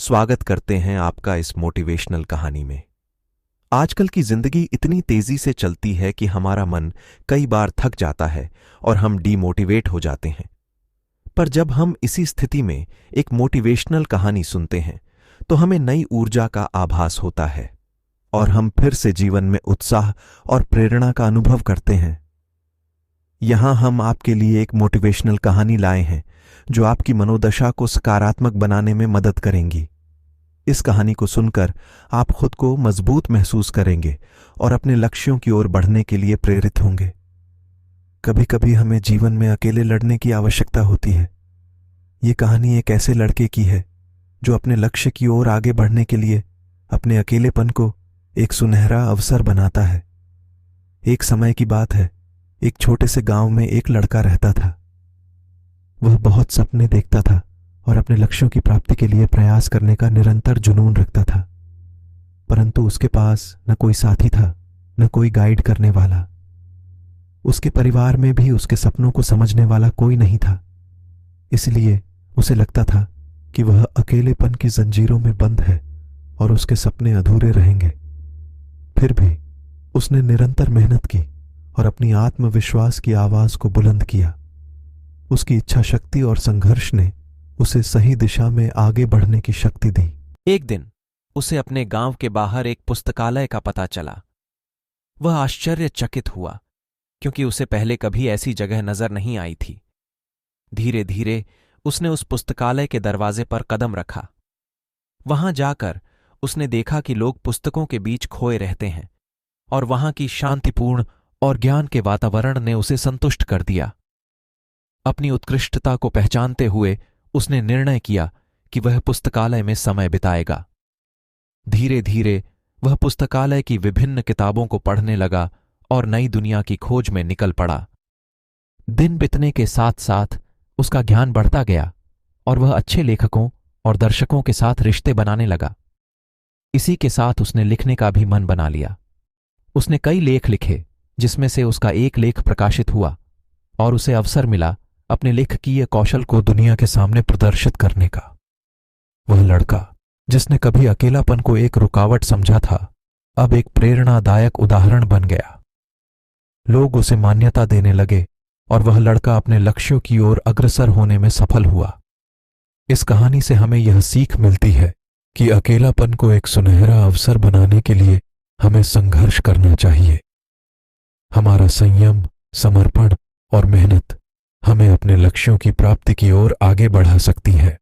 स्वागत करते हैं आपका इस मोटिवेशनल कहानी में। आजकल की जिंदगी इतनी तेजी से चलती है कि हमारा मन कई बार थक जाता है और हम डीमोटिवेट हो जाते हैं। पर जब हम इसी स्थिति में एक मोटिवेशनल कहानी सुनते हैं तो हमें नई ऊर्जा का आभास होता है और हम फिर से जीवन में उत्साह और प्रेरणा का अनुभव करते हैं। यहां हम आपके लिए एक मोटिवेशनल कहानी लाए हैं जो आपकी मनोदशा को सकारात्मक बनाने में मदद करेंगी। इस कहानी को सुनकर आप खुद को मजबूत महसूस करेंगे और अपने लक्ष्यों की ओर बढ़ने के लिए प्रेरित होंगे। कभी कभी हमें जीवन में अकेले लड़ने की आवश्यकता होती है। ये कहानी एक ऐसे लड़के की है जो अपने लक्ष्य की ओर आगे बढ़ने के लिए अपने अकेलेपन को एक सुनहरा अवसर बनाता है। एक समय की बात है, एक छोटे से गांव में एक लड़का रहता था। वह बहुत सपने देखता था और अपने लक्ष्यों की प्राप्ति के लिए प्रयास करने का निरंतर जुनून रखता था, परंतु उसके पास न कोई साथी था, न कोई गाइड करने वाला। उसके परिवार में भी उसके सपनों को समझने वाला कोई नहीं था। इसलिए उसे लगता था कि वह अकेलेपन की जंजीरों में बंद है और उसके सपने अधूरे रहेंगे। फिर भी उसने निरंतर मेहनत की और अपनी आत्मविश्वास की आवाज को बुलंद किया। उसकी इच्छा शक्ति और संघर्ष ने उसे सही दिशा में आगे बढ़ने की शक्ति दी। एक दिन उसे अपने गांव के बाहर एक पुस्तकालय का पता चला। वह आश्चर्यचकित हुआ क्योंकि उसे पहले कभी ऐसी जगह नजर नहीं आई थी। धीरे धीरे उसने उस पुस्तकालय के दरवाजे पर कदम रखा। वहां जाकर उसने देखा कि लोग पुस्तकों के बीच खोए रहते हैं और वहां की शांतिपूर्ण और ज्ञान के वातावरण ने उसे संतुष्ट कर दिया। अपनी उत्कृष्टता को पहचानते हुए उसने निर्णय किया कि वह पुस्तकालय में समय बिताएगा। धीरे धीरे वह पुस्तकालय की विभिन्न किताबों को पढ़ने लगा और नई दुनिया की खोज में निकल पड़ा। दिन बीतने के साथ साथ उसका ज्ञान बढ़ता गया और वह अच्छे लेखकों और दर्शकों के साथ रिश्ते बनाने लगा। इसी के साथ उसने लिखने का भी मन बना लिया। उसने कई लेख लिखे, जिसमें से उसका एक लेख प्रकाशित हुआ और उसे अवसर मिला अपने लेखकीय कौशल को दुनिया के सामने प्रदर्शित करने का। वह लड़का जिसने कभी अकेलापन को एक रुकावट समझा था, अब एक प्रेरणादायक उदाहरण बन गया। लोग उसे मान्यता देने लगे और वह लड़का अपने लक्ष्यों की ओर अग्रसर होने में सफल हुआ। इस कहानी से हमें यह सीख मिलती है कि अकेलापन को एक सुनहरा अवसर बनाने के लिए हमें संघर्ष करना चाहिए। हमारा संयम, समर्पण और मेहनत हमें अपने लक्ष्यों की प्राप्ति की ओर आगे बढ़ा सकती है।